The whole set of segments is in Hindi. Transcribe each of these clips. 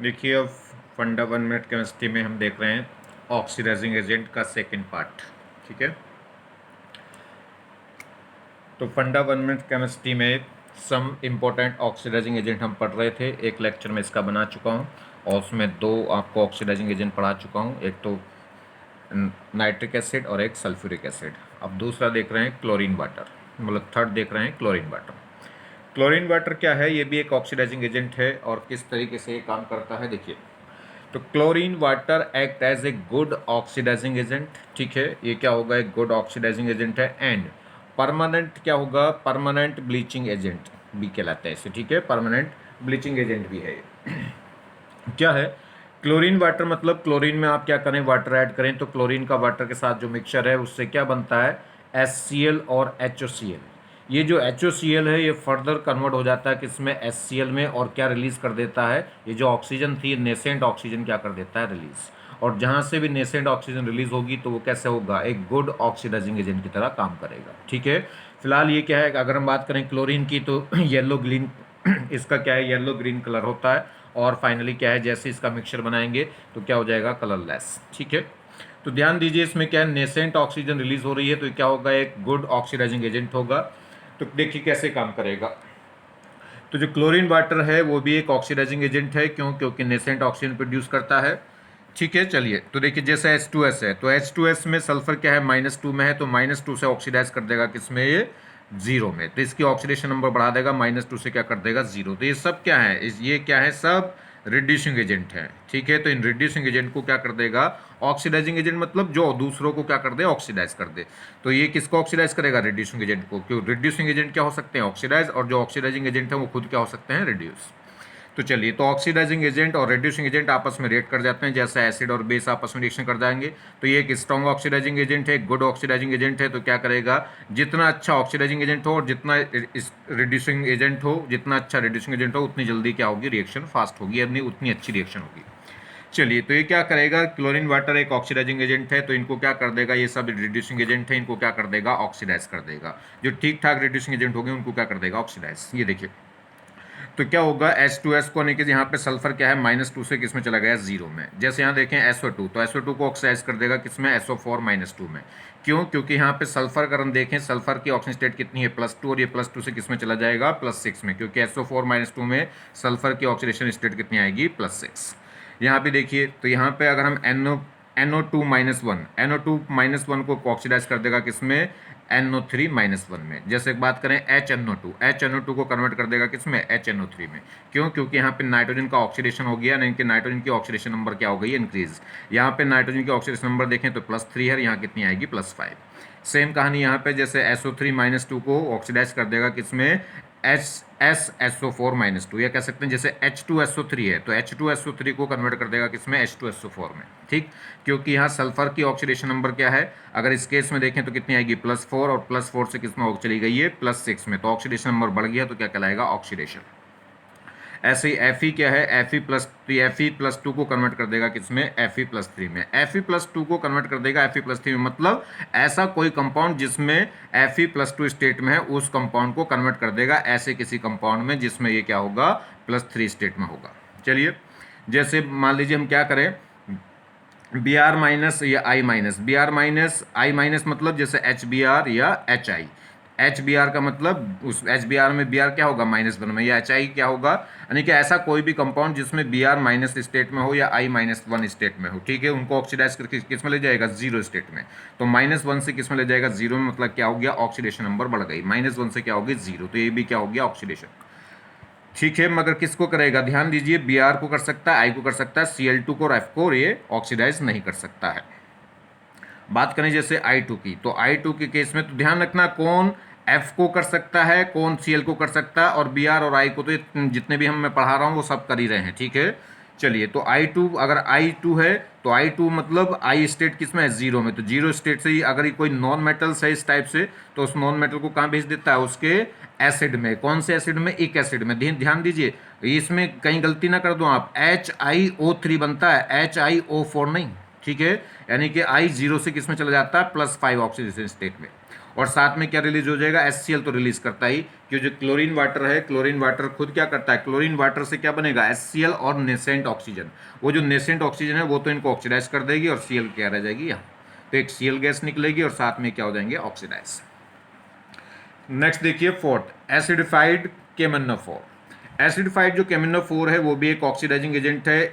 देखिए अब फंडा 1 मिनट केमिस्ट्री में हम देख रहे हैं ऑक्सीडाइजिंग एजेंट का सेकंड पार्ट। ठीक है, तो फंडा 1 मिनट केमिस्ट्री में सम इम्पोर्टेंट ऑक्सीडाइजिंग एजेंट हम पढ़ रहे थे। एक लेक्चर में इसका बना चुका हूँ और उसमें दो आपको ऑक्सीडाइजिंग एजेंट पढ़ा चुका हूँ, एक तो नाइट्रिक एसिड और एक सल्फ्यूरिक एसिड। अब दूसरा देख रहे हैं क्लोरीन वाटर, मतलब थर्ड देख रहे हैं क्लोरीन वाटर। क्लोरीन वाटर क्या है? ये भी एक ऑक्सीडाइजिंग एजेंट है और किस तरीके से ये काम करता है देखिए। तो chlorine water act as a good oxidizing agent. ठीक है, ये क्या होगा? एक गुड ऑक्सीडाइजिंग एजेंट है एंड परमानेंट क्या होगा? परमानेंट ब्लीचिंग एजेंट भी कहलाता है इसे। ठीक है, परमानेंट ब्लीचिंग एजेंट भी है ये। क्या है क्लोरीन वाटर? मतलब क्लोरीन में आप क्या करें, वाटर ऐड करें तो क्लोरीन का वाटर के साथ जो मिक्सचर है उससे क्या बनता है? HCl और HOCl। ये जो HOCl है ये फर्दर कन्वर्ट हो जाता है किसमें? HCl में, और क्या रिलीज कर देता है? ये जो ऑक्सीजन थी, नेसेंट ऑक्सीजन क्या कर देता है? रिलीज। और जहां से भी नेसेंट ऑक्सीजन रिलीज होगी तो वो कैसे होगा? एक गुड ऑक्सीडाइजिंग एजेंट की तरह काम करेगा। ठीक है, फिलहाल ये क्या है, अगर हम बात करें क्लोरीन की तो येलो ग्रीन इसका क्या है? येलो ग्रीन कलर होता है। और फाइनली क्या है, जैसे इसका मिक्सचर बनाएंगे तो क्या हो जाएगा? कलरलेस। ठीक है, तो ध्यान दीजिए इसमें क्या है, नेसेंट ऑक्सीजन रिलीज हो रही है तो ये क्या होगा? एक गुड ऑक्सीडाइजिंग एजेंट होगा। तो देखिए कैसे काम करेगा। तो जो क्लोरीन वाटर है वो भी एक ऑक्सीडाइजिंग एजेंट है। क्यों? क्योंकि नेसेंट ऑक्सीजन प्रोड्यूस करता है। ठीक है, चलिए तो देखिए जैसे H2S है तो H2S में सल्फर क्या है? -2 में है तो -2 से ऑक्सीडाइज कर देगा किसमें? ये 0 में। तो इसकी ऑक्सीडेशन नंबर बढ़ा देगा, -2 से क्या कर देगा? 0। तो ये सब क्या है? ये क्या है? सब रिड्यूसिंग एजेंट है। ठीक है, तो इन रिड्यूसिंग एजेंट को क्या कर देगा? ऑक्सीडाइजिंग एजेंट मतलब जो दूसरों को क्या कर दे? ऑक्सीडाइज कर दे। तो ये किसको ऑक्सीडाइज करेगा? रिड्यूसिंग एजेंट को। क्यों? रिड्यूसिंग एजेंट क्या हो सकते हैं? ऑक्सीडाइज, और जो ऑक्सीडाइजिंग एजेंट है वो खुद क्या हो सकते हैं? रिड्यूस। तो चलिए, तो ऑक्सीडाइजिंग एजेंट और रिड्यूसिंग एजेंट आपस में रिएक्ट कर जाते हैं, जैसे एसिड और बेस आपस में रिएक्शन कर जाएंगे। तो ये एक स्ट्रॉन्ग ऑक्सीडाइजिंग एजेंट है, गुड ऑक्सीडाइजिंग एजेंट है। तो क्या करेगा? जितना अच्छा ऑक्सीडाइजिंग एजेंट हो और जितना रिड्यूसिंग एजेंट हो, जितना अच्छा रिड्यूसिंग एजेंट हो उतनी जल्दी क्या होगी? रिएक्शन फास्ट होगी, यानी उतनी अच्छी रिएक्शन होगी। चलिए, तो ये क्या करेगा? क्लोरीन वाटर एक ऑक्सीडाइजिंग एजेंट है तो इनको क्या कर देगा? ये सब रिड्यूसिंग एजेंट है, इनको क्या कर देगा? ऑक्सीडाइज कर देगा। जो ठीक ठाक रिड्यूसिंग एजेंट होंगे उनको क्या कर देगा? ऑक्सीडाइज। ये देखिए तो क्या होगा? H2S को यानी कि यहाँ पे सल्फर क्या है? -2 से किसमें चला गया? 0 में। जैसे यहाँ देखें SO2, तो SO2 को ऑक्सीडाइज कर देगा किसमें? SO4 -2 में। क्यों? क्योंकि यहाँ पे सल्फर अगर हम देखें, सल्फर की ऑक्सीजन स्टेट कितनी है? +2, और ये +2 से किसमें चला जाएगा? +6 में, क्योंकि SO4 -2 में सल्फर की ऑक्सीडेशन स्टेट कितनी आएगी? +6। यहाँ पे देखिए, तो यहाँ पे अगर हम NO2 - 1 को ऑक्सीडाइज कर देगा किसमें? NO3 - 1 में। जैसे एक बात करें HNO2 को कन्वर्ट कर देगा किसमें? HNO3 में। क्यों? क्योंकि यहाँ पे नाइट्रोजन का ऑक्सीडेशन हो गया, यानी कि नाइट्रोजन की ऑक्सीडेशन नंबर क्या हो गई? इंक्रीज। यहाँ पे नाइट्रोजन की ऑक्सीडेशन नंबर देखें तो +3 है, यहाँ कितनी आएगी? +5। सेम कहानी यहाँ पे, जैसे SO3 - 2 को ऑक्सीडाइज कर देगा किसमें? SSSO4 - 2, या कह सकते हैं जैसे H2SO3 है तो H2SO3 को कन्वर्ट कर देगा किसमें? H2SO4 में। ठीक, क्योंकि यहाँ सल्फर की ऑक्सीडेशन नंबर क्या है? अगर इस केस में देखें तो कितनी आएगी? +4, और +4 से किसमें चली गई है? +6 में। तो ऑक्सीडेशन नंबर बढ़ गया तो क्या कहलाएगा? ऑक्सीडेशन। ऐसे ही Fe क्या है? Fe+2 को कन्वर्ट कर देगा किसमें? Fe+3 में। Fe+2 को कन्वर्ट कर देगा Fe+3 में, मतलब ऐसा कोई कंपाउंड जिसमें Fe+2 स्टेट में है उस कंपाउंड को कन्वर्ट कर देगा ऐसे किसी कंपाउंड में जिसमें ये क्या होगा? +3 स्टेट में होगा। चलिए, जैसे मान लीजिए हम क्या करें, Br- या I-, Br- I- मतलब जैसे HBr या HI। HBr का मतलब उस HBr में Br क्या होगा? -1 में, या HI क्या होगा? यानी कि ऐसा कोई भी कंपाउंड जिसमें Br- स्टेट में हो या I-1 स्टेट में हो, ठीक है, उनको ऑक्सीडाइज करके किस में ले जाएगा? 0 स्टेट में। तो -1 से किस में ले जाएगा? 0 में, मतलब क्या हो गया? ऑक्सीडेशन नंबर बढ़ गई। -1 से क्या होगी? 0। तो ये भी क्या हो गया? ऑक्सीडेशन। ठीक है, मगर किसको करेगा? ध्यान दीजिए, Br को कर सकता है, आई को कर सकता है, Cl2 को और F को ये ऑक्सीडाइज नहीं कर सकता है। बात करें जैसे I2 की, तो I2 के केस में तो ध्यान रखना कौन F को कर सकता है, कौन Cl को कर सकता है, और Br और I को तो जितने भी मैं पढ़ा रहा हूँ वो सब कर ही रहे हैं। ठीक है, चलिए, तो I2 अगर I2 है तो I2 मतलब I स्टेट किसमें है? 0 में। तो 0 स्टेट से ही अगर ये कोई नॉन मेटल्स है इस टाइप से तो उस नॉन मेटल को कहाँ भेज देता है? उसके एसिड में। कौन से एसिड में? एक एसिड में। ध्यान दीजिए, इसमें कहीं गलती ना कर दो आप, HiO3 बनता है, HiO4 नहीं। ठीक है, यानी कि I 0 से किस में चला जाता है? +5 ऑक्सीडेशन स्टेट में। और साथ में क्या रिलीज हो जाएगा, HCl तो रिलीज करता ही, क्योंकि जो क्लोरीन वाटर है, क्लोरीन वाटर खुद क्या करता है, क्लोरीन वाटर से क्या बनेगा, HCl और नेसेंट ऑक्सीजन। वो जो नेसेंट ऑक्सीजन है वो तो इनको ऑक्सीडाइज कर देगी और Cl क्या रह जाएगी यहाँ, तो एक Cl गैस निकलेगी और साथ में क्या हो जाएंगे, ऑक्सीडाइज। नेक्स्ट देखिए फोर्थ, एसिडिफाइड केमन्नोफोर। एसिडिफाइड जो केमन्नोफोर है वो भी एक ऑक्सीडाइजिंग एजेंट है।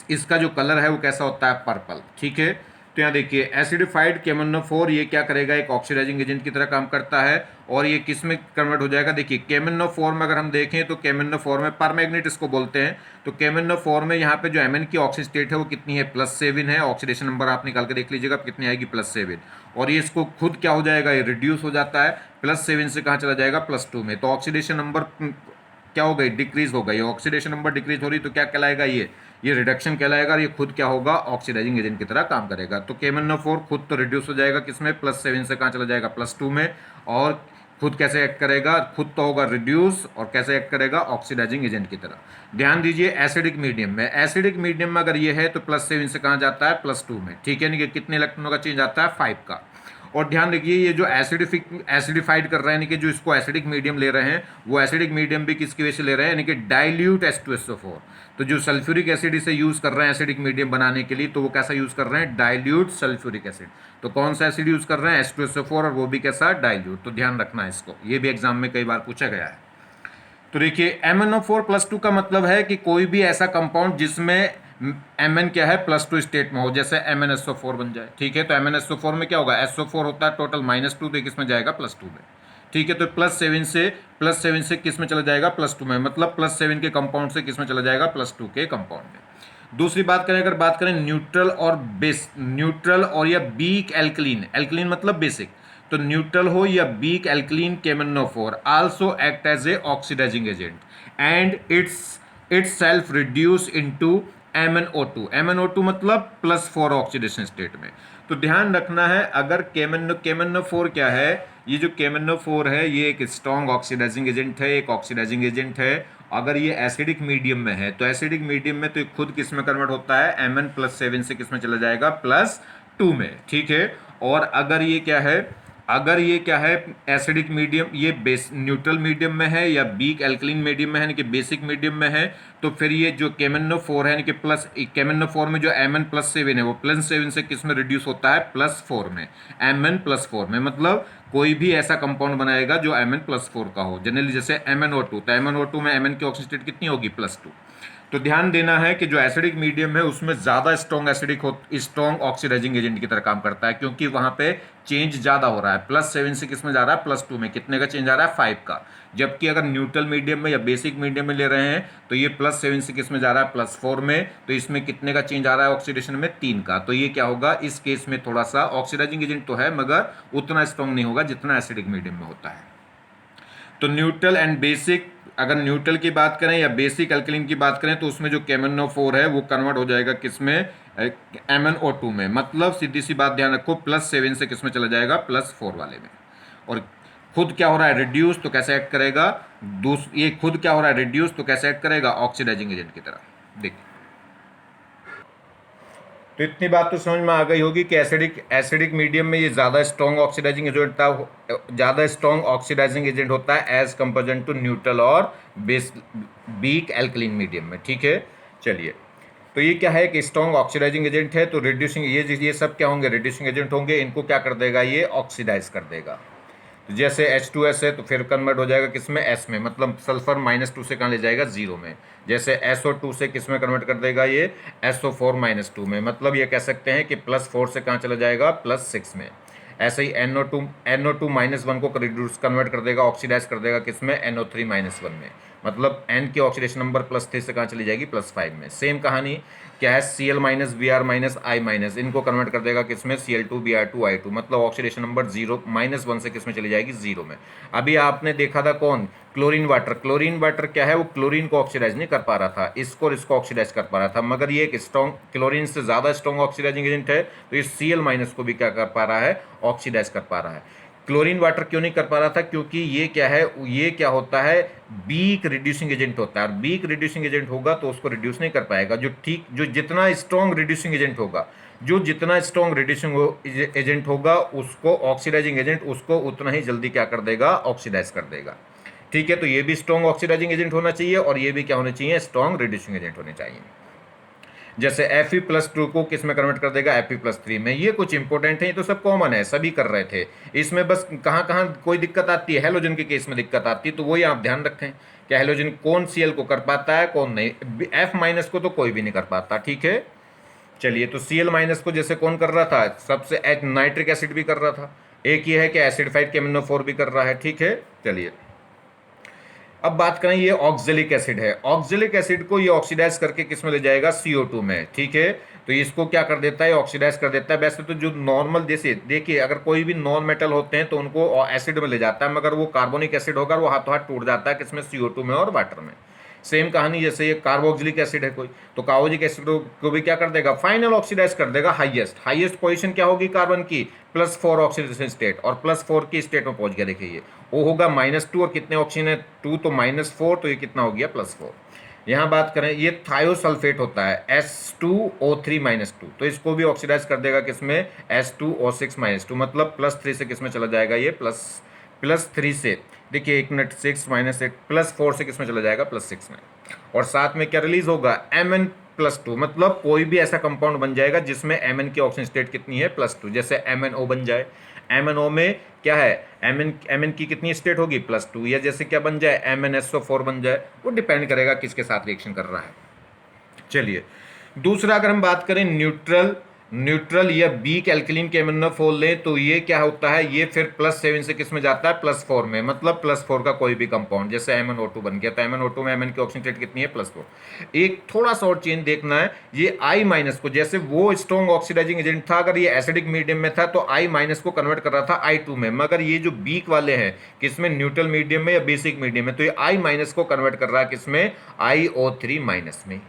इसका जो कलर है वो कैसा होता है, पर्पल। ठीक है, तो यहाँ देखिए एसिडिफाइड केमन्नोफोर ये क्या करेगा, एक ऑक्सीडाइजिंग एजेंट की तरह काम करता है। और ये किस में कन्वर्ट हो जाएगा, देखिए केमन्नोफोर में अगर हम देखें तो केमन्नोफोर में परमैग्नेट इसको बोलते हैं। तो केमन्नोफोर में यहाँ पे जो Mn की ऑक्सीजन स्टेट है वो कितनी है, +7 है। ऑक्सीडेशन नंबर आप निकाल के देख लीजिएगा कितनी आएगी, +7। और ये इसको खुद क्या हो जाएगा, ये रिड्यूस हो जाता है, +7 से कहाँ चला जाएगा, +2 में। तो ऑक्सीडेशन नंबर क्या हो गई, डिक्रीज हो गई। ऑक्सीडेशन नंबर डिक्रीज हो रही तो क्या कहलाएगा, ये रिडक्शन कहलाएगा। ये खुद क्या होगा, ऑक्सीडाइजिंग एजेंट की तरह काम करेगा। तो केमन्नोफोर खुद तो रिड्यूस हो जाएगा किसमें, +7 से कहाँ चला जाएगा, +2 में। और खुद कैसे एक्ट करेगा, खुद तो होगा रिड्यूस, और कैसे एक्ट करेगा, ऑक्सीडाइजिंग एजेंट की तरह। ध्यान दीजिए एसिडिक मीडियम में, एसिडिक मीडियम में अगर ये है तो +7 से कहाँ जाता है, +2 में। ठीक है, नहीं कितने इलेक्ट्रॉनों का चेंज आता है, 5 का। और ध्यान रखिए ये जो एसिडिफाइड कर रहे हैं, यानी कि जो इसको एसिडिक मीडियम ले रहे हैं, वो एसिडिक मीडियम भी किसकी वजह से ले रहे हैं, यानी कि डाइल्यूट H2SO4। तो जो सल्फ्यूरिक एसिड इसे यूज़ कर रहे हैं एसिडिक मीडियम बनाने के लिए, तो वो कैसा यूज़ कर रहे हैं, डाइल्यूट सल्फ्यूरिक एसिड। तो कौन सा एसिड यूज़ कर रहे हैं, H2SO4, और वो भी कैसा, डाइल्यूट। तो ध्यान रखना है इसको, ये भी एग्जाम में कई बार पूछा गया है। तो देखिए MnO4+2 का मतलब है कि कोई भी ऐसा कंपाउंड जिसमें Mn क्या है, +2 स्टेट में हो, जैसे MnSO4 बन जाए। ठीक है, तो MnSO4 में क्या होगा, SO4 होता है टोटल -2, तो किस में जाएगा, +2 में। ठीक है, तो +7 से किस में चला जाएगा, +2 में। मतलब +7 के कंपाउंड से किस में चला जाएगा, +2 के कंपाउंड में। दूसरी बात करें, अगर बात करें न्यूट्रल और या वीक एल्कलीन, एल्कलीन मतलब बेसिक, तो न्यूट्रल हो या weak alkaline KMnO4 also act as a oxidising agent and its self reduce into MnO2। MnO2 मतलब +4 ऑक्सीडेशन स्टेट में। तो ध्यान रखना है, अगर केमन्नोफोर क्या है, ये जो केमन्नोफोर है ये एक स्ट्रॉन्ग ऑक्सीडाइजिंग एजेंट है, एक ऑक्सीडाइजिंग एजेंट है। अगर ये एसिडिक मीडियम में है तो एसिडिक मीडियम में तो खुद किस में कन्वर्ट होता है, Mn +7 से किस में चला जाएगा, +2 में। ठीक है, और अगर ये क्या है, एसिडिक मीडियम, ये न्यूट्रल मीडियम में है या वीक एल्कलीन मीडियम में है, यानी कि बेसिक मीडियम में है, तो फिर ये जो केमन्नोफोर है, यानी कि केमन्नोफोर में जो Mn +7 है वो +7 से किस में रिड्यूस होता है, +4 में। Mn +4 में, मतलब कोई भी ऐसा कंपाउंड बनाएगा जो Mn +4 का हो। जनरली जैसे MnO2, तो MnO2 में Mn की ऑक्सीजन स्टेट कितनी होगी, +2। तो ध्यान देना है कि जो एसिडिक मीडियम है उसमें ज़्यादा स्ट्रॉन्ग ऑक्सीडाइजिंग एजेंट की तरह काम करता है, क्योंकि वहाँ पे चेंज ज़्यादा हो रहा है। +7 से किस में जा रहा है, +2 में। कितने का चेंज आ रहा है, 5 का। जबकि अगर न्यूट्रल मीडियम में या बेसिक मीडियम में ले रहे हैं तो ये +7 से किस में जा रहा है, +4 में। तो इसमें कितने का चेंज आ रहा है ऑक्सीडेशन में, 3 का। तो ये क्या होगा, इस केस में थोड़ा सा ऑक्सीडाइजिंग एजेंट तो है मगर उतना स्ट्रॉन्ग नहीं होगा जितना एसिडिक मीडियम में होता है। तो न्यूट्रल एंड बेसिक, अगर न्यूट्रल की बात करें या बेसिक अल्कलीन की बात करें तो उसमें जो केमन्नोफोर है वो कन्वर्ट हो जाएगा किसमें, MnO2 में। मतलब सीधी सी बात ध्यान रखो, +7 से किसमें चला जाएगा, +4 वाले में। और खुद क्या हो रहा है, रिड्यूस, तो कैसे एक्ट करेगा, ये खुद क्या हो रहा है, रिड्यूस, तो कैसे एक्ट करेगा, ऑक्सीडाइजिंग एजेंट की तरह। देखिए, तो इतनी बात तो समझ में आ गई होगी कि एसिडिक मीडियम में ये ज़्यादा स्ट्रॉन्ग ऑक्सीडाइजिंग एजेंट होता है एज कंपेरिजन टू न्यूट्रल और वीक एल्कलीन मीडियम में। ठीक है, चलिए, तो ये क्या है कि स्ट्रॉन्ग ऑक्सीडाइजिंग एजेंट है, तो रिड्यूसिंग, ये सब क्या होंगे, रिड्यूसिंग एजेंट होंगे। इनको क्या कर देगा, ये ऑक्सीडाइज कर देगा। तो जैसे H2S है तो फिर कन्वर्ट हो जाएगा किसमें, S में, मतलब सल्फर -2 से कहाँ ले जाएगा, 0 में। जैसे SO2 से किस में कन्वर्ट कर देगा, ये SO4 -2 में। मतलब ये कह सकते हैं कि +4 से कहाँ चला जाएगा, +6 में। ऐसे ही NO2 -1 को रिड्यूस कन्वर्ट कर देगा, ऑक्सीडाइज कर देगा किसमें, NO3 -1 में। मतलब N की ऑक्सीडेशन नंबर +3 से कहाँ चली जाएगी, +5 में। सेम कहानी क्या है, Cl- Br- I- इनको कन्वर्ट कर देगा किसमें, Cl2 Br2 I2। मतलब ऑक्सीडेशन नंबर 1 से किसमें चली जाएगी, 0 में। अभी आपने देखा था कौन, क्लोरीन वाटर क्या है, वो क्लोरीन को ऑक्सीडाइज नहीं कर पा रहा था, इसको और इसको ऑक्सीडाइज कर पा रहा था। मगर ये एक स्ट्रॉन्ग, क्लोरीन से ज़्यादा स्ट्रॉन्ग ऑक्सीडाइजिंग एजेंट है, तो ये Cl- को भी क्या कर पा रहा है, ऑक्सीडाइज कर पा रहा है। क्लोरीन वाटर क्यों नहीं कर पा रहा था? क्योंकि ये क्या है, ये क्या होता है, वीक रिड्यूसिंग एजेंट होता है, और वीक रिड्यूसिंग एजेंट होगा तो उसको रिड्यूस नहीं कर पाएगा। जो जितना स्ट्रॉन्ग रिड्यूसिंग एजेंट होगा, जो जितना स्ट्रॉन्ग रिड्यूसिंग एजेंट होगा, उसको ऑक्सीडाइजिंग एजेंट उसको उतना ही जल्दी क्या कर देगा, ऑक्सीडाइज कर देगा। ठीक है, तो ये भी स्ट्रॉन्ग ऑक्सीडाइजिंग एजेंट होना चाहिए और ये भी क्या होने चाहिए, स्ट्रॉन्ग रिड्यूसिंग एजेंट होने चाहिए। जैसे Fe+2 को किस में कन्वर्ट कर देगा, Fe+3 में। ये कुछ इंपॉर्टेंट है, ये तो सब कॉमन है, सभी कर रहे थे। इसमें बस कहाँ कहाँ कोई दिक्कत आती है, हेलोजन के केस में दिक्कत आती है, तो वही आप ध्यान रखें कि हेलोजन कौन Cl को कर पाता है, कौन नहीं। F- को तो कोई भी नहीं कर पाता। ठीक है, चलिए, तो Cl- को जैसे कौन कर रहा था, सबसे नाइट्रिक एसिड भी कर रहा था। एक ये है कि एसिडिफाइड केमिनोफोर भी कर रहा है। ठीक है, चलिए अब बात करें, ये ऑक्जेलिक एसिड है। ऑक्जेलिक एसिड को ये ऑक्सीडाइज करके किस में ले जाएगा, CO2 में। ठीक है, तो इसको क्या कर देता है, ऑक्सीडाइज कर देता है। वैसे तो जो नॉर्मल, जैसे देखिए अगर कोई भी नॉन मेटल होते हैं तो उनको एसिड में ले जाता है, मगर वो कार्बोनिक एसिड होगा वो हाथों हाथ टूट जाता है, किसमें, CO2 में और वाटर में। सेम कहानी, जैसे ये कार्बोक्सिलिक एसिड है कोई, तो कार्बोक्सिलिक एसिड को भी क्या कर देगा, फाइनल ऑक्सीडाइज कर देगा। हाईएस्ट पोजीशन क्या होगी कार्बन की, +4 ऑक्सीडेशन स्टेट, और +4 की स्टेट में पहुंच गया। देखिए ये वो होगा -2, और कितने ऑक्सीजन है, 2, तो -4, तो ये कितना हो गया, +4। यहाँ बात करें, ये थायोसल्फेट होता है, S2O3-2, तो इसको भी ऑक्सीडाइज कर देगा किसमें, S2O6-2, मतलब +3 से किसमें चला जाएगा, ये +3 से, देखिए 1 मिनट, 6 - 8 +4 से किसमें चला जाएगा, +6 में। और साथ में क्या रिलीज होगा, Mn+2, मतलब कोई भी ऐसा कंपाउंड बन जाएगा जिसमें Mn की ऑक्सीजन स्टेट कितनी है, +2, जैसे MnO बन जाए। MnO में क्या है, Mn की कितनी स्टेट होगी, +2, या जैसे क्या बन जाए, MnSO4 बन जाए। वो डिपेंड करेगा किसके साथ रिएक्शन कर रहा है। चलिए, दूसरा अगर हम बात करें न्यूट्रल या वीक एल्कलीन केमिनोफोर लें, तो ये क्या होता है, ये फिर +7 से किस में जाता है, +4 में, मतलब +4 का कोई भी कंपाउंड, जैसे MnO2 बन गया, तो MnO2 में Mn की ऑक्सीजन स्टेट कितनी है, +4। एक थोड़ा सा और चेंज देखना है, ये I- को, जैसे वो स्ट्रॉन्ग ऑक्सीडाइजिंग एजेंट था, अगर ये एसिडिक मीडियम में था तो I- को कन्वर्ट कर रहा था I2 में, मगर ये जो वीक वाले हैं किसमें, न्यूट्रल मीडियम में या बेसिक मीडियम में, तो ये I- को कन्वर्ट कर रहा है किसमें, IO3- में।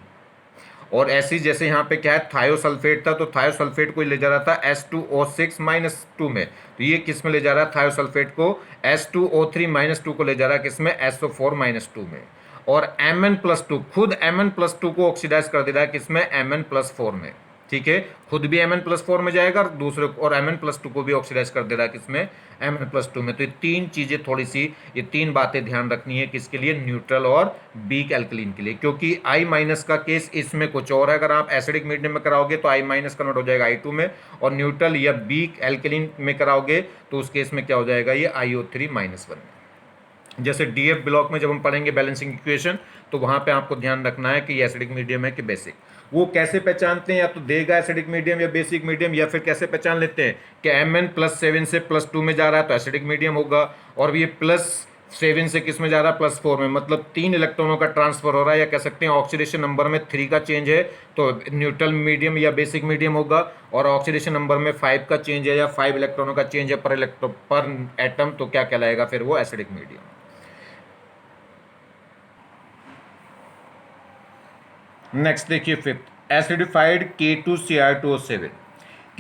और ऐसी जैसे यहाँ पे क्या है, थायोसल्फेट था, तो थायोसल्फेट को ले जा रहा था S2O6-2 में, तो ये किस में ले जा रहा है, थायोसल्फेट को S2O3-2 को ले जा रहा है किसमें, SO4-2 में। और Mn+2, खुद Mn+2 को ऑक्सीडाइज कर दे रहा है किसमें, Mn+4 में। ठीक है, खुद भी Mn+4 में जाएगा, और दूसरे और Mn+2 को भी ऑक्सीडाइज कर दे रहा है किसमें, Mn+2 में। तो ये तीन चीजें थोड़ी सी, ये तीन बातें ध्यान रखनी है किसके लिए, न्यूट्रल और वीक एल्कलीन के लिए, क्योंकि I- का केस इसमें कुछ और है। अगर आप एसिडिक मीडियम में कराओगे तो I- कन्वर्ट हो जाएगा I2 में, और न्यूट्रल या वीक एल्कलीन में कराओगे तो उस केस में क्या हो जाएगा, ये IO3-1 में। जैसे DF ब्लॉक में जब हम पढ़ेंगे बैलेंसिंग इक्वेशन, तो वहां पे आपको ध्यान रखना है कि ये एसिडिक मीडियम है कि बेसिक। वो कैसे पहचानते हैं, या तो देगा एसिडिक मीडियम या बेसिक मीडियम, या फिर कैसे पहचान लेते हैं कि Mn +7 से +2 में जा रहा है तो एसिडिक मीडियम होगा, और ये +7 से किस में जा रहा है, +4 में, मतलब 3 इलेक्ट्रॉनों का ट्रांसफर हो रहा है, या कह सकते हैं ऑक्सीडेशन नंबर में 3 का चेंज है तो न्यूट्रल मीडियम या बेसिक मीडियम होगा, और ऑक्सीडेशन नंबर में 5 का चेंज है या 5 इलेक्ट्रॉनों का चेंज है पर एटम, तो क्या कहलाएगा फिर वो, एसिडिक मीडियम। नेक्स्ट देखिए, फिफ्थ, एसिडिफाइड K2Cr2O7।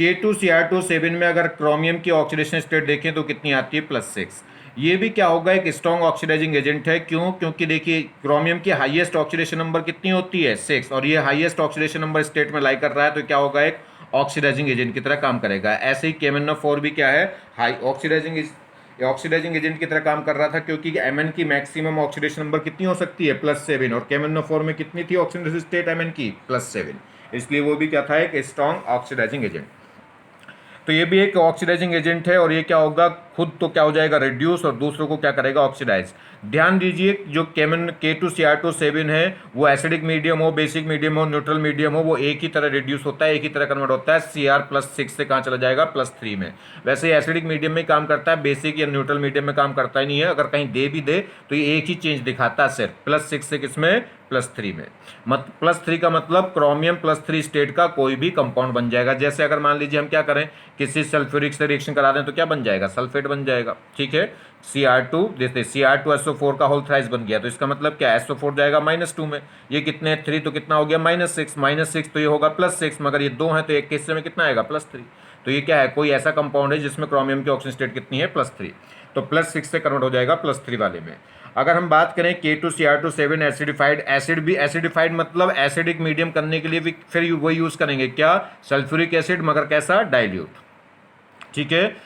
K2Cr2O7 में अगर क्रोमियम की ऑक्सीडेशन स्टेट देखें तो कितनी आती है, +6। ये भी क्या होगा, एक स्ट्रॉन्ग ऑक्सीडाइजिंग एजेंट है। क्यों, क्योंकि देखिए क्रोमियम की हाईएस्ट ऑक्सीडेशन नंबर कितनी होती है, 6, और ये हाईएस्ट ऑक्सीडेशन नंबर स्टेट में लाई कर रहा है, तो क्या होगा, एक ऑक्सीडाइजिंग एजेंट की तरह काम करेगा। ऐसे ही KMnO4 भी क्या है, हाई ऑक्सीडाइजिंग एजेंट की तरह काम कर रहा था, क्योंकि Mn की मैक्सिमम ऑक्सीडेशन नंबर कितनी हो सकती है, +7, और KMnO4 में कितनी थी ऑक्सीडेशन स्टेट Mn की, +7, इसलिए वो भी क्या था, एक स्ट्रॉन्ग ऑक्सीडाइजिंग एजेंट। तो ये भी एक ऑक्सीडाइजिंग एजेंट है, और ये क्या होगा, खुद तो क्या हो जाएगा, रिड्यूस, और दूसरों को क्या करेगा, ऑक्सीडाइज। ध्यान दीजिए, जो K2Cr2O7 है वो एसिडिक मीडियम हो, बेसिक मीडियम हो, न्यूट्रल मीडियम हो, वो एक ही तरह रिड्यूस होता है, एक ही तरह कन्वर्ट होता है। Cr+6 से कहाँ चला जाएगा, +3 में। वैसे ही एसिडिक मीडियम में काम करता है, बेसिक या न्यूट्रल मीडियम में काम करता ही नहीं है। अगर कहीं दे भी दे तो ये एक ही चेंज दिखाता है सिर्फ, +6 से किसमें, +3 में। +3 का मतलब क्रोमियम +3 स्टेट का कोई भी कंपाउंड बन जाएगा। जैसे अगर मान लीजिए हम क्या करें, किसी सल्फ्यूरिक से रिएक्शन करा दें तो क्या बन जाएगा, सल्फेट बन जाएगा। ठीक है, Cr2 जैसे Cr2SO4 का होल थ्राइस बन गया, तो इसका मतलब क्या, SO4 जाएगा -2 में, ये कितने 3 तो कितना हो गया -6 तो ये होगा +6, मगर ये 2 है तो एक के हिस्से में कितना आएगा +3। तो ये क्या है, कोई ऐसा कंपाउंड है जिसमें क्रोमियम की ऑक्सीजन स्टेट कितनी है +3, तो +6 से कन्वर्ट हो जाएगा +3 वाले में। अगर हम बात करें K2Cr2 7 एसिडिफाइड, एसिड भी एसिडिफाइड मतलब एसिडिक मीडियम करने के लिए भी फिर वही यूज करेंगे, क्या, सल्फ्यूरिक एसिड, मगर कैसा, डाइल्यूट। ठीक है,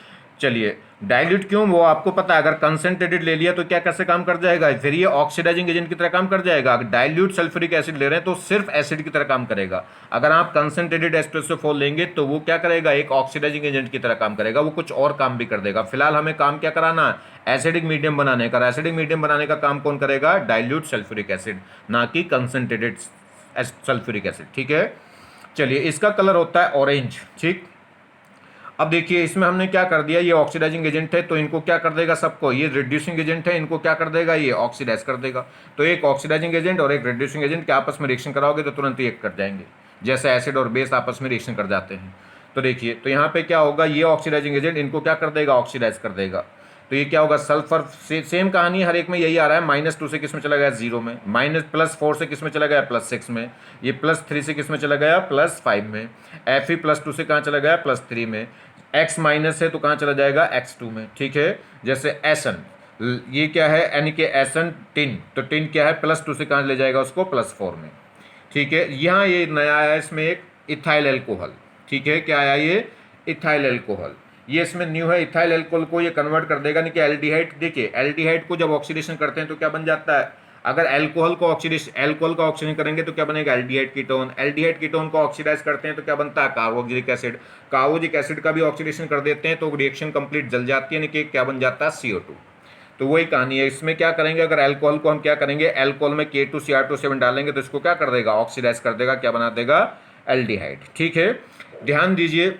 चलिए डाइल्यूट क्यों, वो आपको पता है, अगर कंसंट्रेटेड ले लिया तो क्या कैसे काम कर जाएगा, फिर ये ऑक्सीडाइजिंग एजेंट की तरह काम कर जाएगा। अगर डाइल्यूट सल्फ्यूरिक एसिड ले रहे हैं तो सिर्फ एसिड की तरह काम करेगा। अगर आप कंसंट्रेटेड H2SO4 लेंगे तो वो क्या करेगा, एक ऑक्सीडाइजिंग एजेंट की तरह काम करेगा, वो कुछ और काम भी कर देगा। फिलहाल हमें काम क्या कराना है, एसिडिक मीडियम बनाने का। एसिडिक मीडियम बनाने का काम कौन करेगा, डाइल्यूट सल्फ्यूरिक एसिड, ना कि कंसंट्रेटेड सल्फ्यूरिक एसिड। ठीक है, चलिए इसका कलर होता है ऑरेंज। ठीक, अब देखिए इसमें हमने क्या कर दिया, ये ऑक्सीडाइजिंग एजेंट है तो इनको क्या कर देगा सबको, ये रिड्यूसिंग एजेंट है, इनको क्या कर देगा, ये ऑक्सीडाइज कर देगा। तो एक ऑक्सीडाइजिंग एजेंट और एक रिड्यूसिंग एजेंट के आपस में रिएक्शन कराओगे तो तुरंत रिएक्ट कर जाएंगे, जैसे एसिड और बेस आपस में रिएक्शन कर जाते हैं। तो देखिए, तो यहाँ पे क्या होगा, ये ऑक्सीडाइजिंग एजेंट इनको क्या कर देगा, ऑक्सीडाइज कर देगा। तो ये क्या होगा, सल्फर से सेम कहानी हर एक में यही आ रहा है, -2 से किस में चला गया, 0 में, +4 से किस में चला गया, +6 में, ये +3 से किस में चला गया, +5 में, Fe+2 से कहाँ चला गया, +3 में, x माइनस है तो कहाँ चला जाएगा, x2 में। ठीक है, जैसे एसन, ये क्या है, यानी कि एसन टिन, तो टिन क्या है, +2 से कहाँ ले जाएगा उसको, +4 में। ठीक है, यहाँ ये नया आया इसमें एक इथाइल एल्कोहल। ठीक है, क्या आया ये, इथाइल एल्कोहल, ये इसमें न्यू है। इथाइल एल्कोहल को ये कन्वर्ट कर देगा, नहीं कि एल्डिहाइड, देखिए एल्डिहाइड को जब ऑक्सीडेशन करते हैं तो क्या बन जाता है, अगर एल्कोहल को ऑक्सीडेशन करेंगे तो क्या बनेगा, एल्डिहाइड कीटोन। एल्डिहाइड कीटोन को ऑक्सीडाइज करते हैं तो क्या बनता है, कार्बोक्सिलिक एसिड। कार्बोक्सिलिक एसिड का भी ऑक्सीडेशन कर देते हैं तो रिएक्शन कंप्लीट जल जाती है, यानी कि क्या बन जाता है, CO2। तो वही कहानी है, इसमें क्या करेंगे, अगर अल्कोहल को हम क्या करेंगे, अल्कोहल में K2Cr2 7 डालेंगे तो इसको क्या कर देगा, ऑक्सीडाइज कर देगा, क्या बना देगा, एल्डिहाइड। ठीक है, ध्यान दीजिए,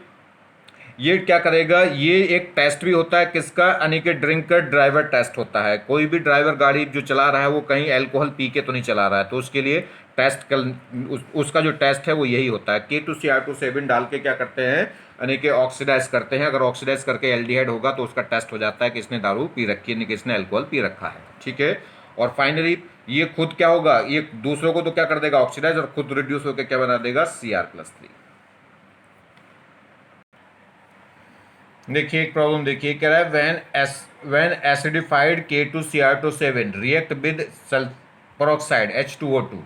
ये क्या करेगा, ये एक टेस्ट भी होता है किसका, यानी कि ड्रिंकर ड्राइवर टेस्ट होता है। कोई भी ड्राइवर गाड़ी जो चला रहा है वो कहीं अल्कोहल पी के तो नहीं चला रहा है, तो उसके लिए टेस्ट उसका जो टेस्ट है वो यही होता है। K2Cr2 7 डाल के क्या करते हैं, यानी कि ऑक्सीडाइज करते हैं। अगर ऑक्सीडाइज करके एल्डिहाइड होगा तो उसका टेस्ट हो जाता है कि इसने दारू पी रखी है, यानी कि इसने अल्कोहल पी रखा है। ठीक है, और फाइनली ये खुद क्या होगा, ये दूसरों को तो क्या कर देगा, ऑक्सीडाइज, और खुद रिड्यूस होकर क्या बना देगा, Cr+3। देखिए एक प्रॉब्लम देखिए, कह रहा है when acidified K2Cr2 7 react with peroxide H2O2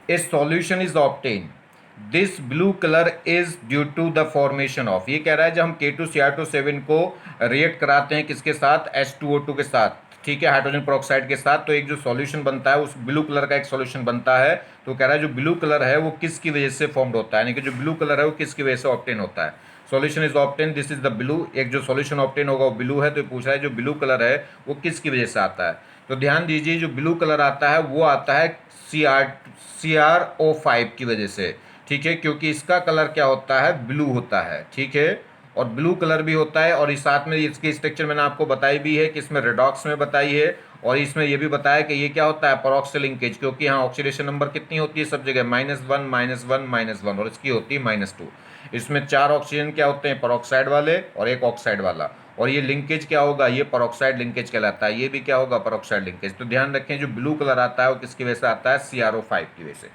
a solution is obtained, this blue colour is due to the formation of, ये कह रहा है जब हम K2Cr2 7 को रिएक्ट कराते हैं किसके साथ, H2O2 के साथ, ठीक है, हाइड्रोजन पेरोक्साइड के साथ, तो एक जो सॉल्यूशन बनता है उस ब्लू कलर का एक सॉल्यूशन बनता है। तो कह रहा है जो ब्लू कलर है वो किसकी वजह से फॉर्म्ड होता है, यानी कि जो ब्लू कलर है वो किसकी वजह से ऑब्टेन होता है, solution is obtain, this is the blue, एक जो सॉल्यूशन ऑब्टेन होगा वो ब्लू है। तो पूछ रहा है जो ब्लू कलर है वो किसकी वजह से आता है, तो ध्यान दीजिए जो ब्लू कलर आता है वो आता है CrO5 की वजह से। ठीक है, क्योंकि इसका कलर क्या होता है, ब्लू होता है। ठीक है, और ब्लू कलर भी होता है, और इस साथ में इसकी स्ट्रक्चर मैंने आपको बताई भी है कि इसमें रेडॉक्स में बताई है, और इसमें ये भी बताया कि ये क्या होता है, पेरोक्सिल लिंकेज, क्योंकि यहाँ ऑक्सीडेशन नंबर कितनी होती है सब जगह, -1 -1 और इसकी होती है -2। इसमें 4 ऑक्सीजन क्या होते हैं, पेरोक्साइड वाले और एक ऑक्साइड वाला, और ये लिंकेज क्या होगा, ये पेरोक्साइड लिंकेज कहलाता है, ये भी क्या होगा, पेरोक्साइड लिंकेज। तो ध्यान रखें जो ब्लू कलर आता है वो किसकी वजह से आता है, CrO5 की वजह से।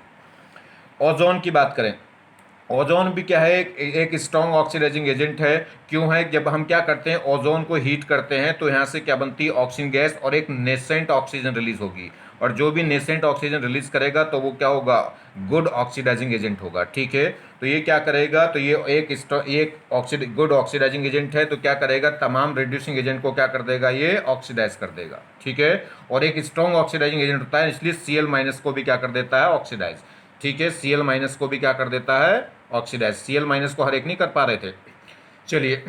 ओजोन की बात करें, ओजोन भी क्या है, एक स्ट्रॉन्ग ऑक्सीडाइजिंग एजेंट है। क्यों है, जब हम क्या करते हैं ओजोन को हीट करते हैं तो यहाँ से क्या बनती है, ऑक्सीजन गैस, और एक नेसेंट ऑक्सीजन रिलीज होगी, और जो भी नेसेंट ऑक्सीजन रिलीज करेगा तो वो क्या होगा, गुड ऑक्सीडाइजिंग एजेंट होगा। ठीक है, तो ये क्या करेगा, तो ये एक गुड ऑक्सीडाइजिंग एजेंट है, तो क्या करेगा, तमाम रिड्यूसिंग एजेंट को क्या कर देगा, ये ऑक्सीडाइज कर देगा। ठीक है, और एक स्ट्रॉन्ग ऑक्सीडाइजिंग एजेंट होता है, इसलिए Cl- को भी क्या कर देता है, ऑक्सीडाइज। ठीक है, Cl- को भी क्या कर देता है, ऑक्सीडाइज। Cl- को हर एक नहीं कर पा रहे थे। चलिए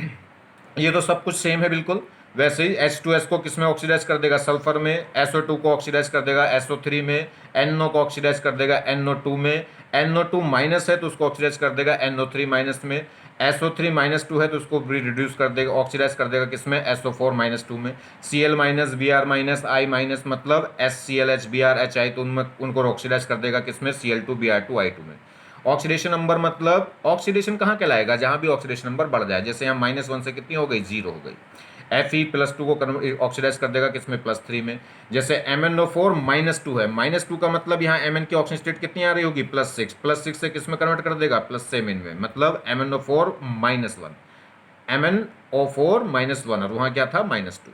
ये तो सब कुछ सेम है बिल्कुल। वैसे ही H2S को किस में ऑक्सीडाइज कर देगा, सल्फर में, SO2 को ऑक्सीडाइज कर देगा SO3 में, NO को ऑक्सीडाइज कर देगा NO2 में, NO2 माइनस है तो उसको ऑक्सीडाइज कर देगा NO3 माइनस में, SO3 -2 है तो उसको रिड्यूस कर देगा, ऑक्सीडाइज कर देगा किस में, SO4 -2 में, Cl- Br- I- मतलब HCl HBr HI, तो उनमें उनको ऑक्सीडाइज कर देगा किस में, Cl2 Br2 I2 में। ऑक्सीडेशन नंबर मतलब ऑक्सीडेशन कहाँ कहलाएगा, जहाँ भी ऑक्सीडेशन नंबर बढ़ जाए, जैसे यहाँ -1 से कितनी हो गई, 0 हो गई। Fe+2 को ऑक्सीडाइज कर देगा किसमें, +3 में। जैसे MnO4 -2 है, -2 का मतलब यहाँ Mn की ऑक्सीजन स्टेट कितनी आ रही होगी, +6, +6 से किस में कन्वर्ट कर देगा, +7 में, मतलब MnO4 -1, MnO4 -1, और वहाँ क्या था, -2।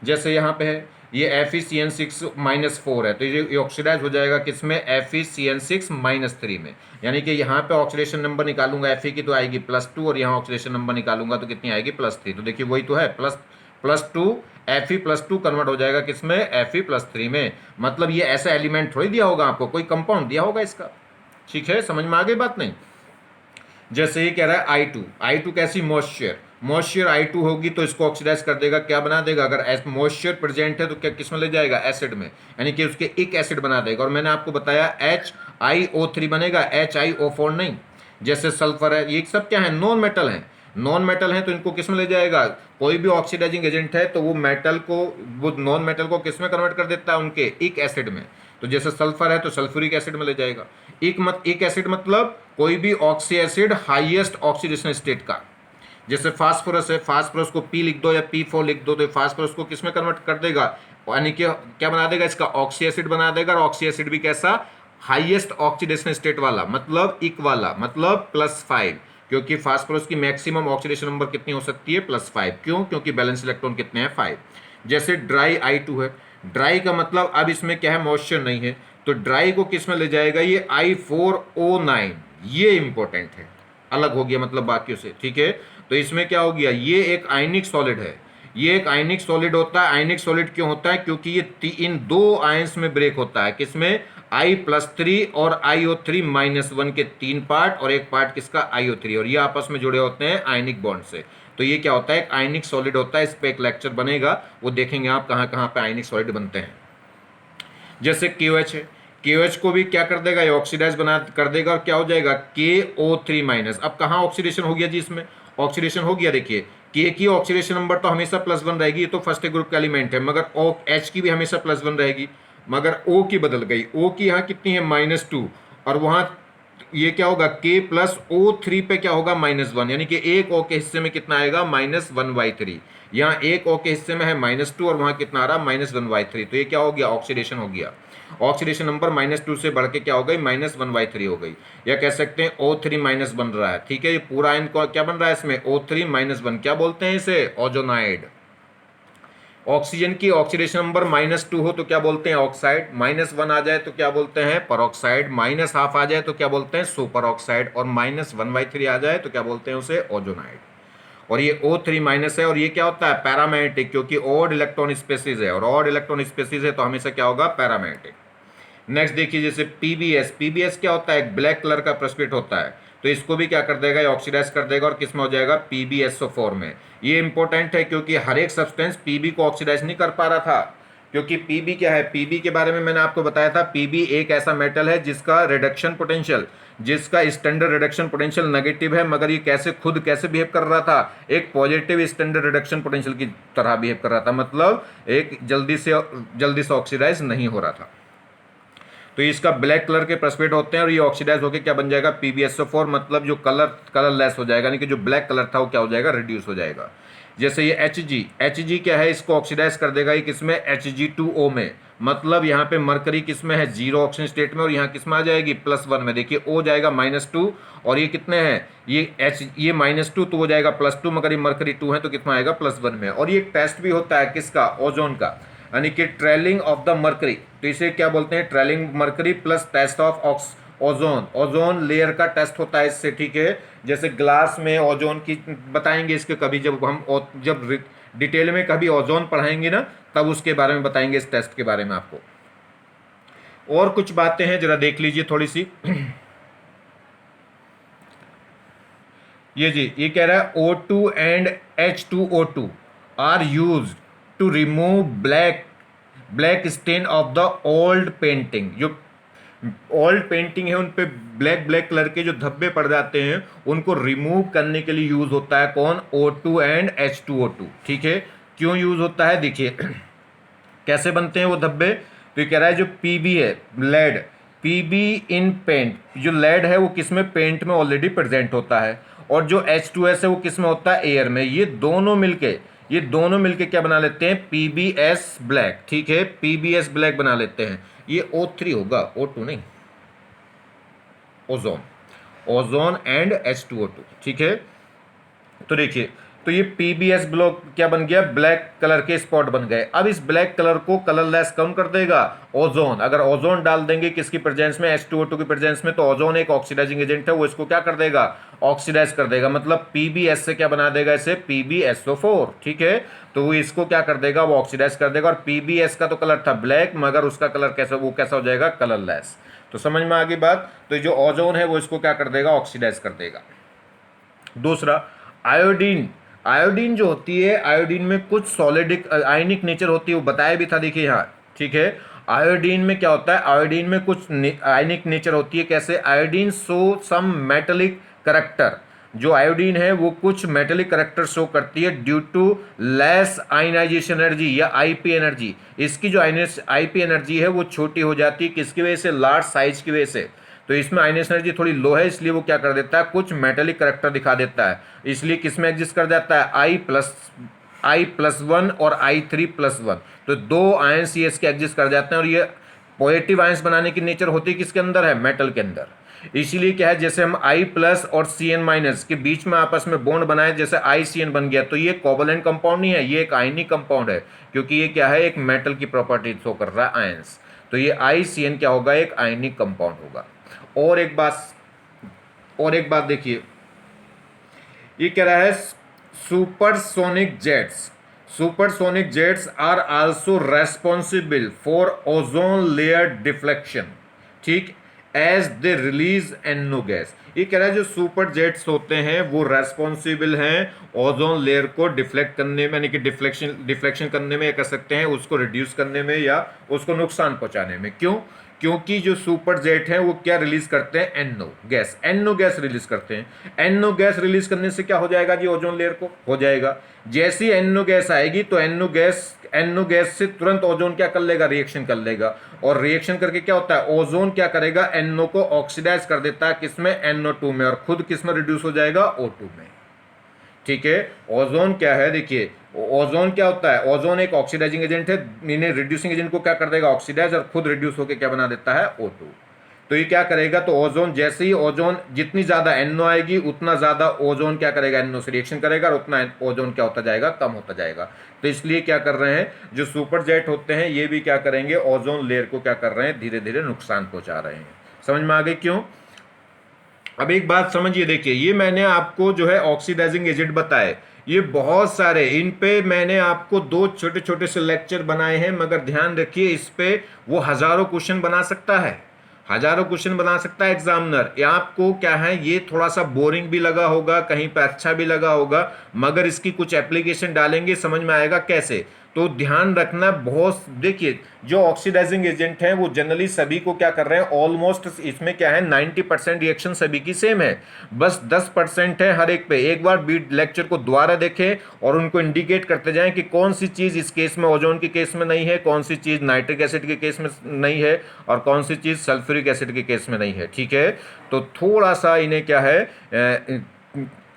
जैसे यहाँ पे है ये FeCN6 -4 है, तो ये ऑक्सीडाइज हो जाएगा किसमें, FeCN6 -3 में। यानी कि यहाँ पे ऑक्सीडेशन नंबर निकालूंगा Fe की तो आएगी +2, और यहाँ ऑक्सीडेशन नंबर निकालूंगा तो कितनी आएगी, +3। तो देखिए वही तो है, +2 Fe+2 कन्वर्ट हो जाएगा किसमें, Fe+3 में। मतलब ये ऐसा एलिमेंट थोड़ी दिया होगा आपको, कोई कंपाउंड दिया होगा इसका। ठीक है, समझ में आ गई बात नहीं। जैसे ये कह रहा है I2 कैसी, मॉइस्चर I2 होगी तो इसको ऑक्सीडाइज कर देगा, क्या बना देगा, अगर मॉइस्चर प्रेजेंट है तो क्या किस में ले जाएगा, एसिड में, यानी कि उसके एक एसिड बना देगा। और मैंने आपको बताया HiO3 बनेगा, HiO4 नहीं। जैसे सल्फर है, ये सब क्या है, नॉन मेटल है, नॉन मेटल है तो इनको किस में ले जाएगा, कोई भी ऑक्सीडाइजिंग एजेंट है तो वो नॉन मेटल को किस में कन्वर्ट कर देता है, उनके एक एसिड में। तो जैसे सल्फर है तो सल्फ्यूरिक एसिड में ले जाएगा। एक एसिड मतलब कोई भी oxy acid highest oxidation state का। जैसे फास्फोरस है, फास्फोरस को P लिख दो या P4 लिख दो, तो फास्फोरस को किस में कन्वर्ट कर देगा, यानी कि क्या बना देगा, इसका ऑक्सी एसिड बना देगा। और ऑक्सी एसिड भी कैसा, हाईएस्ट ऑक्सीडेशन स्टेट वाला, मतलब इक वाला, मतलब +5, क्योंकि फास्फोरस की मैक्सिमम ऑक्सीडेशन नंबर कितनी हो सकती है, +5। क्यों, क्योंकि बैलेंस इलेक्ट्रॉन कितने हैं, 5। जैसे ड्राई I2 है, ड्राई का मतलब अब इसमें क्या है, मॉइस्चर नहीं है, तो ड्राई को किस में ले जाएगा, ये I4O9, ये इंपॉर्टेंट है, अलग हो गया मतलब बाकियों से। ठीक है, तो इसमें क्या हो गया, ये एक आयनिक सॉलिड है, ये एक आयनिक सॉलिड होता है। आयनिक सॉलिड क्यों होता है, क्योंकि ये इन दो आयंस में ब्रेक होता है, किसमें, I+3 और IO3-1 के 3 पार्ट, और एक पार्ट किसका, IO3, और ये आपस में जुड़े होते हैं आयनिक बॉन्ड से। तो ये क्या होता है, एक आयनिक सॉलिड होता है। इस पे एक लेक्चर बनेगा, वो देखेंगे आप कहाँ कहाँ पे आयनिक सॉलिड बनते हैं। जैसे KOH है, KOH को भी क्या कर देगा, ये ऑक्सीडाइज बना कर देगा, और क्या हो जाएगा, KO3-। अब कहाँ ऑक्सीडेशन हो गया जी, इसमें ऑक्सीडेशन हो गया, देखिए K की ऑक्सीडेशन नंबर तो हमेशा +1 रहेगी, ये तो फर्स्ट ग्रुप का एलिमेंट है, मगर H की भी हमेशा +1 रहेगी, मगर O की बदल गई, O की यहाँ कितनी है, -2, और वहाँ ये क्या होगा, K+O3 पे क्या होगा, -1, यानी कि एक O के हिस्से में कितना आएगा, -1/3। यहाँ एक O के हिस्से में है -2, और वहाँ कितना आ रहा, -1/3। तो ये क्या हो गया, ऑक्सीडेशन हो गया। ऑक्सीडेशन नंबर -2 से बढ़ के क्या हो गई, -1/3 हो गई, या कह सकते हैं O3- बन रहा है। ठीक है, ये पूरा आयन क्या बन रहा है इसमें, O3-1, क्या बोलते हैं इसे, ओजोनाइड। ऑक्सीजन की ऑक्सीडेशन नंबर -2 हो तो क्या बोलते हैं, ऑक्साइड। -1 आ जाए तो क्या बोलते हैं, परऑक्साइड। -1/2 आ जाए तो क्या बोलते हैं, सुपर ऑक्साइड। और -1/3 आ जाए तो क्या बोलते हैं उसे, ओजोनाइड। और ये O3- है, और ये क्या होता है, पैरामैग्नेटिक, क्योंकि ऑड इलेक्ट्रॉन स्पेसीज है, और ऑड इलेक्ट्रॉन स्पेसीज है तो हमेशा क्या होगा, पैरामैग्नेटिक। नेक्स्ट देखिए, जैसे पीबीएस क्या होता है, एक ब्लैक कलर का प्रेसिपिटेट होता है, तो इसको भी क्या कर देगा, ये ऑक्सीडाइज कर देगा, और किस में हो जाएगा, PbSO4 में। ये इंपॉर्टेंट है क्योंकि हर एक सब्सटेंस पीबी को ऑक्सीडाइज नहीं कर पा रहा था, क्योंकि पीबी क्या है, पीबी के बारे में मैंने आपको बताया था, पीबी एक ऐसा मेटल है जिसका रिडक्शन पोटेंशियल, जिसका स्टैंडर्ड रिडक्शन पोटेंशियल नेगेटिव है, मगर ये कैसे बिहेव कर रहा था, एक पॉजिटिव स्टैंडर्ड रिडक्शन पोटेंशियल की तरह बिहेव कर रहा था, मतलब एक जल्दी से ऑक्सीडाइज नहीं हो रहा था। तो इसका ब्लैक कलर के प्रेसिपिटेट होते हैं, और ये ऑक्सीडाइज होकर क्या बन जाएगा, PbSO4, मतलब जो कलरलेस हो जाएगा, यानी कि जो ब्लैक कलर था वो क्या हो जाएगा, रिड्यूस हो जाएगा। जैसे ये Hg क्या है, इसको ऑक्सीडाइज कर देगा, ये किसमें, Hg2O में, मतलब यहाँ पे मरकरी किसमें है, 0 ऑक्सीजन स्टेट में, और यहाँ किसमें आ जाएगी, +1 में। देखिए O जाएगा -2, और ये कितने हैं, ये -2 तो हो जाएगा +2, मगर ये मरकरी 2 है तो कितना आएगा, +1 में। और ये टेस्ट भी होता है किसका, ओजोन का, यानी कि ट्रेलिंग ऑफ द मरकरी, तो इसे क्या बोलते हैं, trailing mercury plus test of ozone. Ozone layer का टेस्ट होता है इससे। ठीक है, जैसे ग्लास में ओजोन की बताएंगे इसके कभी, जब डिटेल में कभी ओजोन पढ़ाएंगे ना, तब उसके बारे में बताएंगे, इस टेस्ट के बारे में आपको। और कुछ बातें हैं, जरा देख लीजिए थोड़ी सी। ये कह रहा है O2 and H2O2 are used to remove black stain of the old painting. जो ओल्ड पेंटिंग है उन पे ब्लैक कलर के जो धब्बे पड़ जाते हैं, उनको रिमूव करने के लिए यूज होता है कौन, O2 एंड H2O2। ठीक है, क्यों यूज होता है, देखिए कैसे बनते हैं वो धब्बे। तो ये कह रहा है जो पीबी है, लेड, पीबी इन पेंट, जो लेड है वो किस में, पेंट में ऑलरेडी प्रेजेंट होता है, और जो H2S है वो किस में होता है, एयर में। ये दोनों मिलके ये दोनों मिलके क्या बना लेते हैं, पीबीएस ब्लैक, ठीक है, पीबीएस ब्लैक बना लेते हैं। ये O3 होगा, O2 नहीं, ओजोन, ओजोन एंड H2O2, ठीक है। तो देखिए, तो ये पीबीएस ब्लॉक क्या बन गया, ब्लैक कलर के स्पॉट बन गए। अब इस ब्लैक कलर को कलरलेस कौन कर देगा, ओजोन। अगर ओजोन डाल देंगे किसकी प्रेजेंस में, H2O2 की प्रेजेंस में, तो ओजोन एक ऑक्सीडाइजिंग एजेंट है, वो इसको क्या कर देगा, ऑक्सीडाइज कर देगा। मतलब पीबीएस से क्या बना देगा इसे, PbSO4, ठीक है। तो वो इसको क्या कर देगा, वो ऑक्सीडाइज कर देगा। और पीबीएस का तो कलर था ब्लैक, मगर उसका कलर कैसा, वो कैसा हो जाएगा, कलरलेस। तो समझ में आ गई बात। तो जो ओजोन है वो इसको क्या कर देगा, ऑक्सीडाइज कर देगा। दूसरा, आयोडीन। आयोडीन जो होती है, आयोडीन में कुछ सॉलिडिक आयनिक नेचर होती है, वो बताया भी था, देखिए यहाँ, ठीक है। आयोडीन में क्या होता है, आयोडीन में कुछ आयनिक नेचर होती है। कैसे, iodine show some metallic character. जो आयोडीन है वो कुछ मेटेलिक करेक्टर शो करती है due to less ionization energy या आईपी एनर्जी। इसकी जो आईपी एनर्जी है वो छोटी हो जाती है, किसकी वजह से, लार्ज साइज की वजह से। तो इसमें आयनेशन एनर्जी थोड़ी लो है, इसलिए वो क्या कर देता है, कुछ मेटेलिक करेक्टर दिखा देता है। इसलिए किसमें एग्जिस्ट कर जाता है, I+1 और I3+1। तो दो आयन CS के एग्जिस्ट कर जाते हैं। और ये पॉजिटिव आयंस बनाने की नेचर होती है किसके अंदर है, मेटल के अंदर। इसीलिए क्या है, जैसे हम I+ और Cn- के बीच में आपस में बॉन्ड बनाए, जैसे ICN बन गया, तो ये कोवलेंट कंपाउंड नहीं है, ये एक आयनिक कंपाउंड है, क्योंकि ये क्या है, एक मेटल की प्रॉपर्टी शो कर रहा है, आयंस। तो ये ICN क्या होगा, एक आयनिक कंपाउंड होगा। और एक बात देखिए, ये कह रहा है supersonic jets. Supersonic jets are also responsible for ozone layer deflection, ठीक, as they release NO gas. ये कह रहा है जो सुपर जेट्स होते हैं वो रेस्पॉन्सिबल हैं ओजोन लेयर को डिफ्लेक्ट करने में, यानी कि डिफ्लेक्शन करने में, या कह सकते हैं उसको रिड्यूस करने में या उसको नुकसान पहुंचाने में। क्यों, क्योंकि जो सुपर जेट हैं वो क्या रिलीज करते हैं, एनओ गैस रिलीज करते हैं। एनओ गैस रिलीज करने से क्या हो जाएगा जी, ओजोन लेयर को हो जाएगा। जैसी एनओ गैस आएगी तो एनओ गैस से तुरंत ओजोन क्या कर लेगा, रिएक्शन कर लेगा। और रिएक्शन करके क्या होता है, ओजोन क्या करेगा, एनओ को ऑक्सीडाइज कर देता है, किसमें, NO2 में, और खुद किसमें रिड्यूस हो जाएगा, O2 में, ठीक है। ओजोन क्या है, देखिए, ओजोन क्या होता है, ओजोन एक ऑक्सीडाइजिंग एजेंट है, इन्हें रिड्यूसिंग एजेंट को क्या कर देगा, ऑक्सीडाइज, और खुद रिड्यूस होकर क्या बना देता है, O2। तो ये क्या करेगा, तो ओजोन, जैसे ही ओजोन जितनी ज्यादा NO आएगी उतना ज्यादा ओजोन क्या करेगा, NO से रिएक्शन करेगा, और उतना ओजोन क्या होता जाएगा, कम होता जाएगा। तो इसलिए क्या कर रहे हैं, जो सुपर जेट होते हैं ये भी क्या करेंगे, ओजोन लेयर को क्या कर रहे हैं, धीरे धीरे नुकसान पहुंचा रहे हैं। समझ में आ गई क्यों। अब एक बात समझिए, देखिए, ये मैंने आपको जो है ऑक्सीडाइजिंग एजेंट बताए, ये बहुत सारे, इन पे मैंने आपको दो छोटे छोटे से लेक्चर बनाए हैं, मगर ध्यान रखिए इस पे वो हजारों क्वेश्चन बना सकता है, हजारों क्वेश्चन बना सकता है एग्जामिनर। ये आपको क्या है, ये थोड़ा सा बोरिंग भी लगा होगा, कहीं पे अच्छा भी लगा होगा, मगर इसकी कुछ एप्लीकेशन डालेंगे समझ में आएगा कैसे। तो ध्यान रखना बहुत, देखिए, जो ऑक्सीडाइजिंग एजेंट हैं वो जनरली सभी को क्या कर रहे हैं, ऑलमोस्ट इसमें क्या है, 90% रिएक्शन सभी की सेम है, बस 10% है हर एक पे। एक बार बीट लेक्चर को दोबारा देखें और उनको इंडिकेट करते जाएं कि कौन सी चीज़ इस केस में ओजोन के केस में नहीं है, कौन सी चीज़ नाइट्रिक एसिड के केस में नहीं है, और कौन सी चीज़ सल्फ्यूरिक एसिड के केस में नहीं है, ठीक है। तो थोड़ा सा इन्हें क्या है,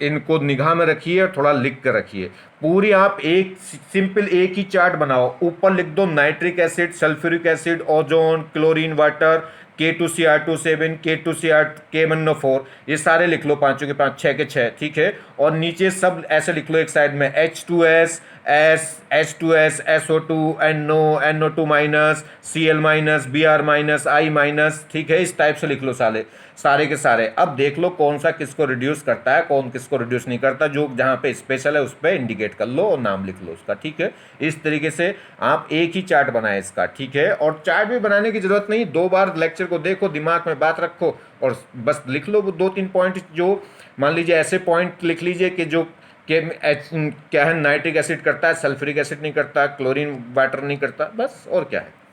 इनको निगाह में रखिए और थोड़ा लिख कर रखिए। पूरी आप एक सिंपल एक ही चार्ट बनाओ, ऊपर लिख दो nitric acid, sulphuric acid, ozone, chlorine water, K2Cr27, K2Cr, K1O4, ये सारे लिख लो, पांचों के पांच, छः के छः, ठीक है। और नीचे सब ऐसे लिख लो एक साइड में, H2S, H2S, SO2, NO, NO2 minus, Cl minus, Br minus, I minus, ठीक है। इस टाइप से लिख लो सारे के सारे। अब देख लो कौन सा किसको रिड्यूस करता है, कौन किसको रिड्यूस नहीं करता, जो जहाँ पे स्पेशल है उस पर इंडिकेट कर लो और नाम लिख लो उसका, ठीक है। इस तरीके से आप एक ही चार्ट बनाए इसका, ठीक है। और चार्ट भी बनाने की जरूरत नहीं, दो बार लेक्चर को देखो, दिमाग में बात रखो और बस लिख लो वो 2-3 पॉइंट। जो मान लीजिए ऐसे पॉइंट लिख लीजिए कि जो क्या है, नाइट्रिक एसिड करता है, सल्फ्यूरिक एसिड नहीं करता, क्लोरीन वाटर नहीं करता, बस, और क्या है।